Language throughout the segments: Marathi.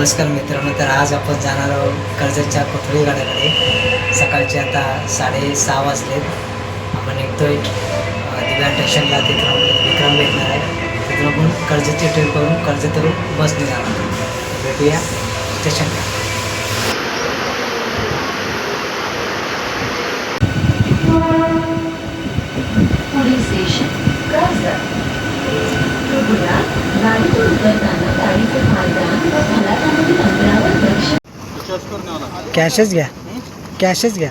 नमस्कार मित्रांनो, तर आज आपण जाणार आहोत कर्जतच्या कोथळी गडाकडे. सकाळचे आता 6:30 वाजलेत. आपण निघतोय दिव्या स्टेशनला. तिथून आपल्याला विक्रम भेटणार आहे. तिथून आपण कर्जतची ट्रेन करून कर्जतवरून बसने जाणार. भेटूया स्टेशनला. पुढील स्टेशन कर्जत. कृपया गाडीतून उतरताना गाडीचे पायदान व फलकामधील अंतरावर लक्ष. कॅशच घ्या, कॅशच घ्या.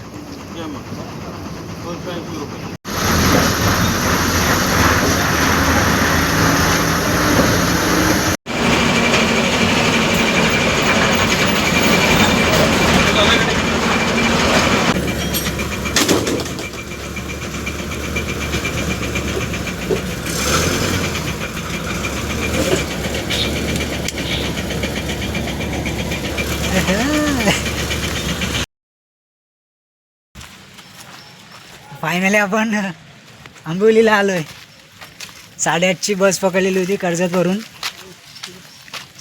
फायनली आपण आंबिवलीला आलो आहे. 8:30ची बस पकडलेली होती कर्जतवरून,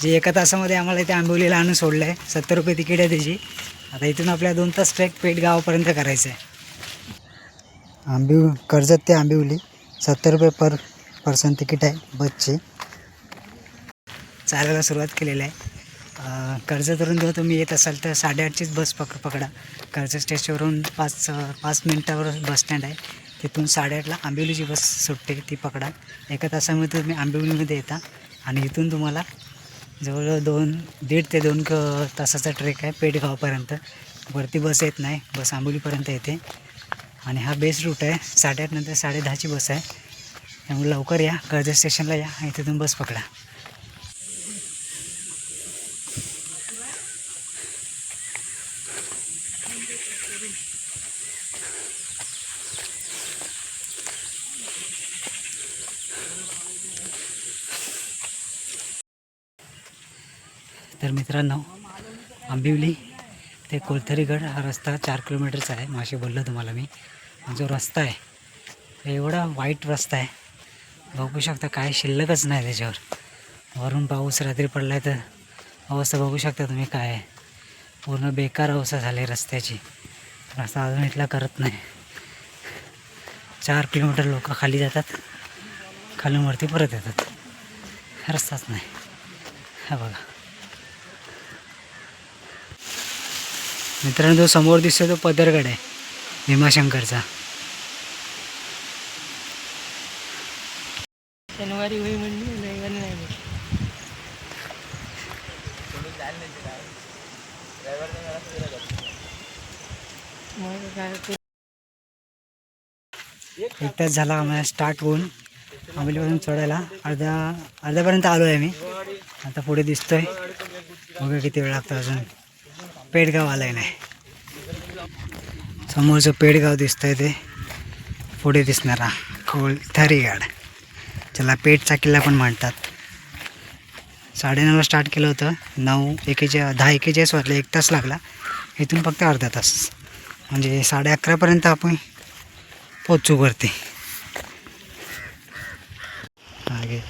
जी एका तासामध्ये आम्हाला इथे आंबिवलीला आणून सोडलं आहे. 70 रुपये तिकीट आहे त्याची. आता इथून आपल्या 2 तास ट्रेक पेठ गावापर्यंत करायचं आहे. कर्जत ते आंबिवली 70 रुपये पर पर्सन तिकीट आहे बसची. चालायला सुरुवात केलेली आहे. कर्जतवरून जेव्हा तुम्ही येत असाल तर 8:30चीच बस पकडा. कर्जत स्टेशनवरून 5 मिनटावर बस स्टँड आहे. तिथून 8:30ला आंबिवलीची बस सुटते, ती पकडा. एका तासामध्ये तुम्ही आंबिवलीमध्ये येता आणि इथून तुम्हाला जवळजवळ 1.5 ते 2 तासाचा ट्रेक आहे पेठगावपर्यंत. वरती बस येत नाही, बस आंबिवलीपर्यंत येते आणि हा बेस्ट रूट आहे. 8:30 नंतर 10:30ची बस आहे. त्यामुळे लवकर या, कर्जत स्टेशनला या आणि तिथून बस पकडा. तर मित्रांनो, आंबिवली ते कोलथरीगड हा रस्ता 4 किलोमीटरचा आहे. मागे बोललो तुम्हाला मी. जो रस्ता आहे एवढा वाईट रस्ता आहे, बघू शकता काय शिल्लकच नाही त्याच्यावर. वरून पाऊस रात्री पडला आहे तर अवस्था बघू शकता तुम्ही काय आहे. पूर्ण बेकार अवस्था झाली रस्त्याची. रस्ता अजून इथला करत नाही. 4 किलोमीटर लोक खाली जातात, खालून वरती परत येतात. रस्ताच नाही. हा बघा मित्रांनो, जो समोर दिसतो तो पदरगड आहे भीमाशंकरचा. शनिवारी होई म्हणजे रविवारी नाही. एक तास झाला आम्हाला स्टार्ट होऊन आंबिवलीपासून चढायला. अर्ध्यापर्यंत आलो आहे मी. आता पुढे दिसतोय, बघा किती वेळ लागतो अजून. पेठगाव आलाय नाही. समोरचं पेठगाव दिसतंय, ते पुढे दिसणारा कोलथरीगड, ज्याला पेठचा किल्ला पण म्हणतात. 9:30ला स्टार्ट केलं होतं. 10:41 वाजले. 1 तास लागला. इथून फक्त अर्धा तास, म्हणजे 11:30पर्यंत आपण पोचू वरती. आगे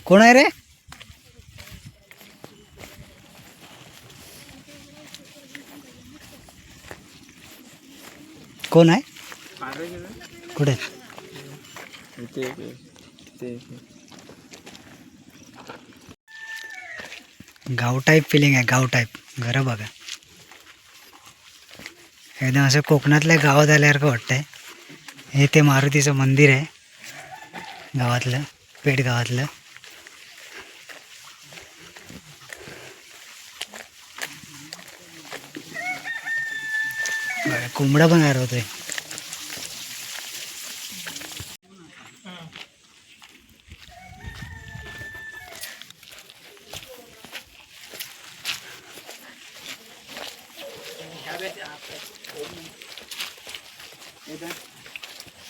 कोण आहे रे? कोण आहे? कुठे? गाव टाईप फिलिंग आहे. गाव टाईप घरं बघा, एकदम असं कोकणातल्या गावात आल्यासारखं वाटतंय. हे ते मारुतीचं मंदिर आहे गावातलं, पेठ गावातलं. कोंबडा पण गार होतोय.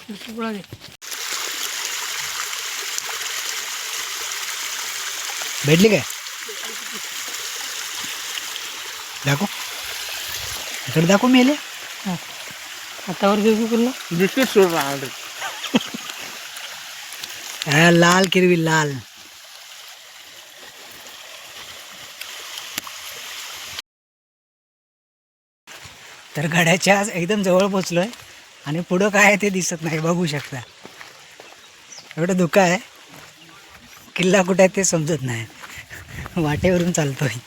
पुढं घे. भेटली काय दाखव इकडे दाखव मेले हातावर घेऊ पूर्ण बिस्किट सोड राहणार. लाल किरवी लाल. तर गड्याच्या एकदम जवळ पोचलोय आणि पुढं काय आहे ते दिसत नाही, बघू शकता. एवढं धुकं आहे, किल्ला कुठे आहे ते समजत नाही, वाटेवरून चालतोय.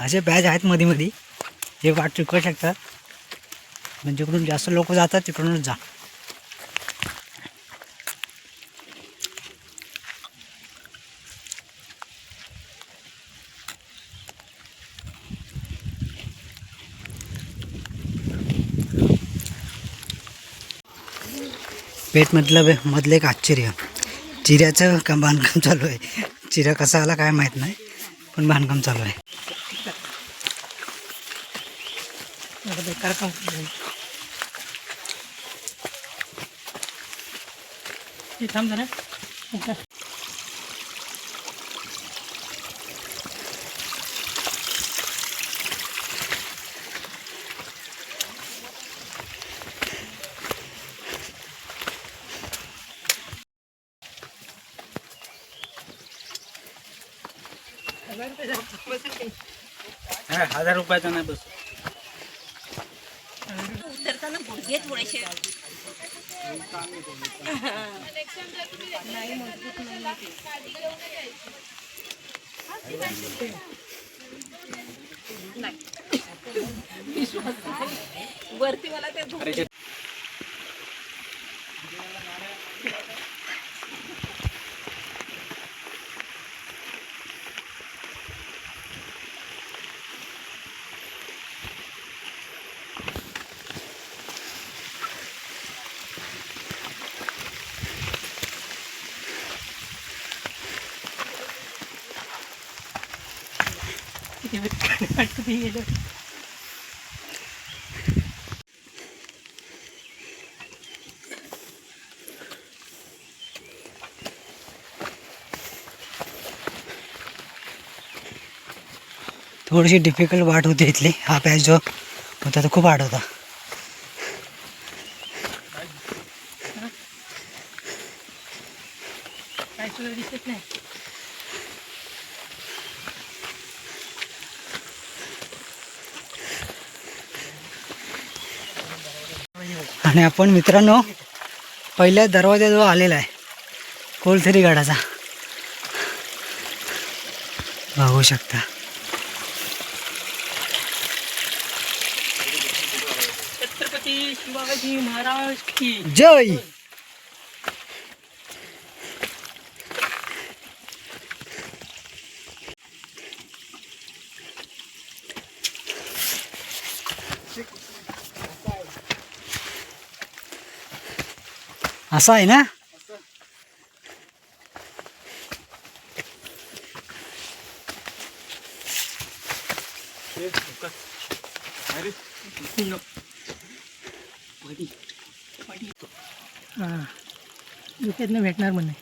असे पॅच आहेत मध्ये मध्ये, जे वाट चुकवू शकतात. म्हणजे जिकडून जास्त लोक जातात तिकडूनच जा. पेठ मधलं एक आश्चर्य, चिऱ्याचं बांधकाम चालू आहे. चिऱ्या कसा आला काय माहीत नाही, पण बांधकाम चालू आहे. बेकार काम थांब जरा. ₹1000 नाही बस. उतरताना गुडघे थोडेसे वरती मला ते गेलं. थोडीशी डिफिकल्ट वाट होती इथली. हा पॅच जो होता तो खूप हार्ड होता. काय तुला दिसत नाही. आणि आपण मित्रांनो पहिल्या दरवाजाजवळ आलेला आहे, कोलथरी गडाचा. बघू शकता. छत्रपती शिवाजी महाराज की जय. असा आहे ना. हां विकेतनं भेटणार म्हणे.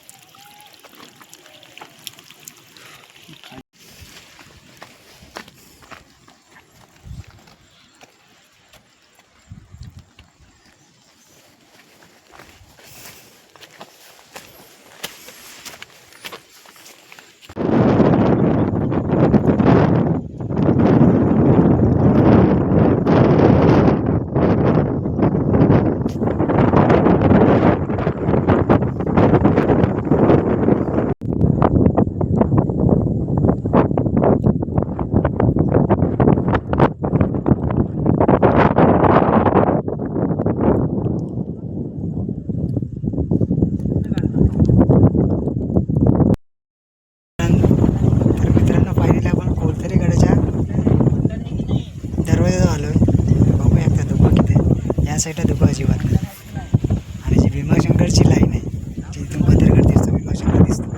साईडला धुकं अजिबात नाही. आणि जी भीमाशंकरची लाईन आहे, जी इथून भद्रगड दिसतो, भीमाशंकर दिसतो,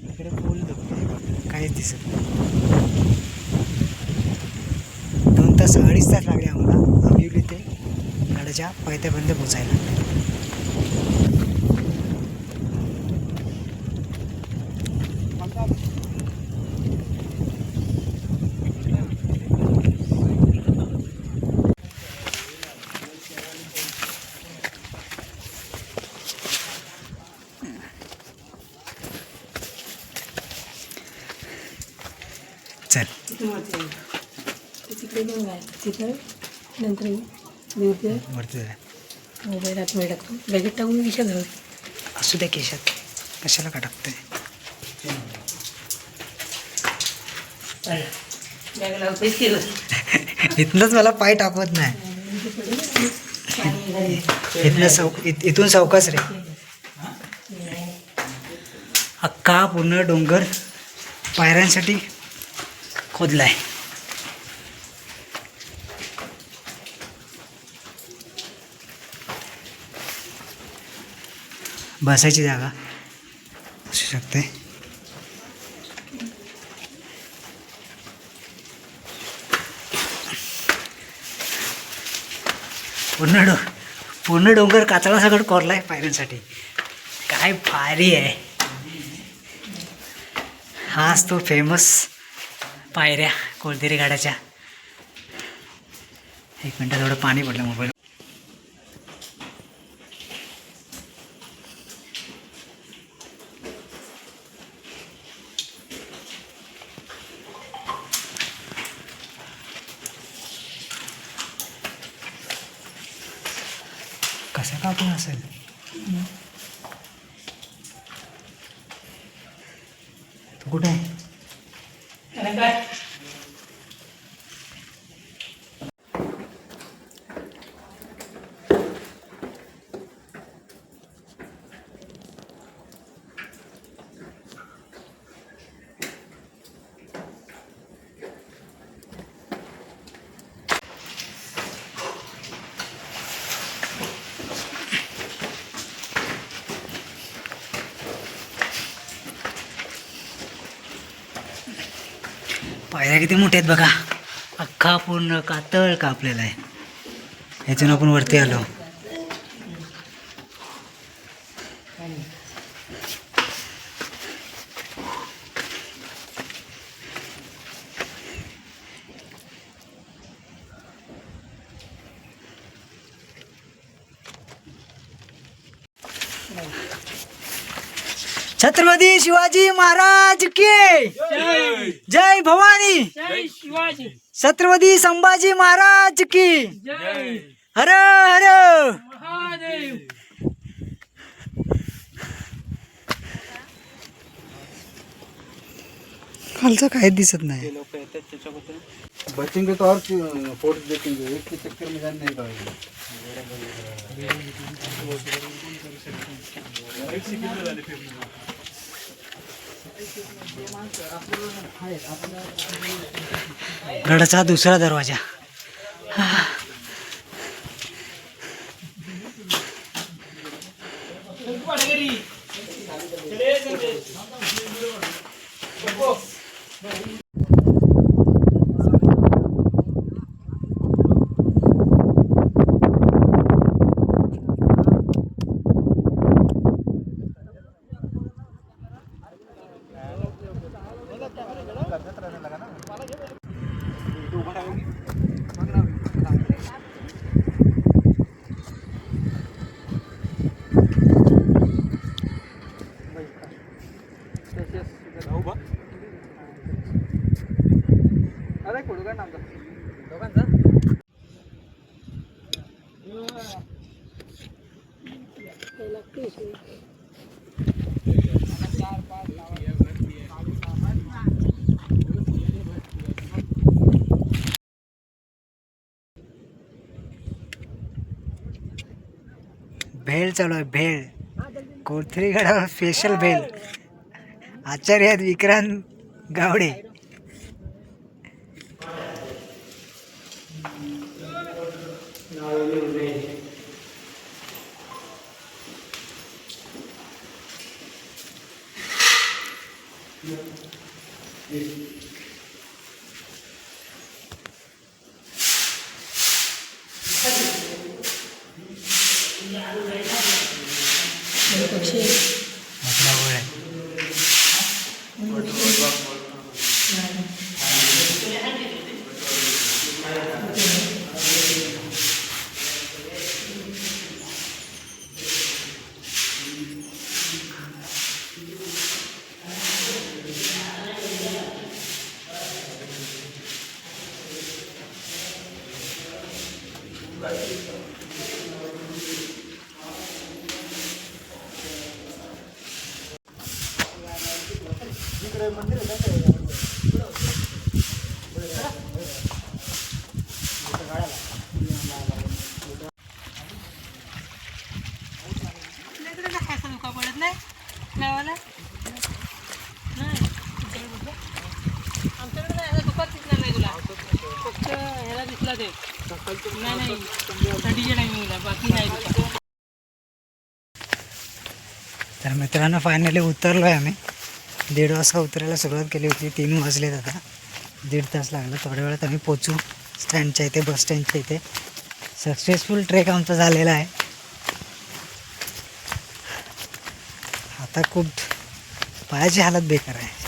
तिकडे फुल धुकं, काहीच दिसत नाही. 2 तास 2.5 तास लागले आम्हाला आंबिवली ते गडाच्या पायथ्यापर्यंत पोचायला. चल तिकडे पण काय तिथं नंतर देवते वरती जाऊया. मोबाईलात वेळ टाकतो लगेच टाकून विषय झाला. असू द्या केशात, कशाला का टाकतोय. बॅग लावते फिरत इथनंच मला पाय टाकवत नाही. इथून सावकाश रे. अख्खा पूर्ण डोंगर पायऱ्यांसाठी खोदलाय. बसायची जागा असू शकते. पूर्ण डोंगर कातळा सगळं कोरलाय पायऱ्यांसाठी. काय भारी आहे. हाच तो फेमस पायऱ्या कोलतेरी घाटाच्या. एक मिनटं थोडं पाणी पडलं मोबाईल. कसं का आपण असेल. तू कुठे आहे. पायऱ्या किती मोठ्या आहेत बघा. अख्खा पूर्ण कातळ कापलेला आहे. ह्यातून आपण वरती आलो. छत्रपती शिवाजी महाराज की जय. भवानी जय शिवाजी छत्रपती संभाजी महाराज की जय हर हर. महादेव. खालचं काहीच दिसत नाही. बचेंगे तो और फोटो देखेंगे. एक के चक्कर में जाने नहीं पाएंगे. गडाचा दुसरा दरवाजा. भेळ चालू आहे. भेळ कोथरी गडावर स्पेशल भेळ. आचार्य आहेत विक्रांत गावडे. आणि पक्षी आहे. मोठा आहे. पडत नाही गावाला नाही आमच्याकडे नाही दुपार दिसणार नाही तुला फक्त ह्याला दिसला ते नाही थंडीच्या टायमिंगला बाकी नाही दुपार. तर मित्रांनो फायनली उतरलो आहे आम्ही 1:30 वाजता उतरायला सुरुवात केली होती. 3 वाजलेत आता. 1.5 तास लागला. थोड्या वेळात आम्ही पोचू स्टँडच्या इथे बस स्टँडच्या इथे. सक्सेसफुल ट्रेक आमचा झालेला आहे. आता खूप पायाची हालत बेकार आहे.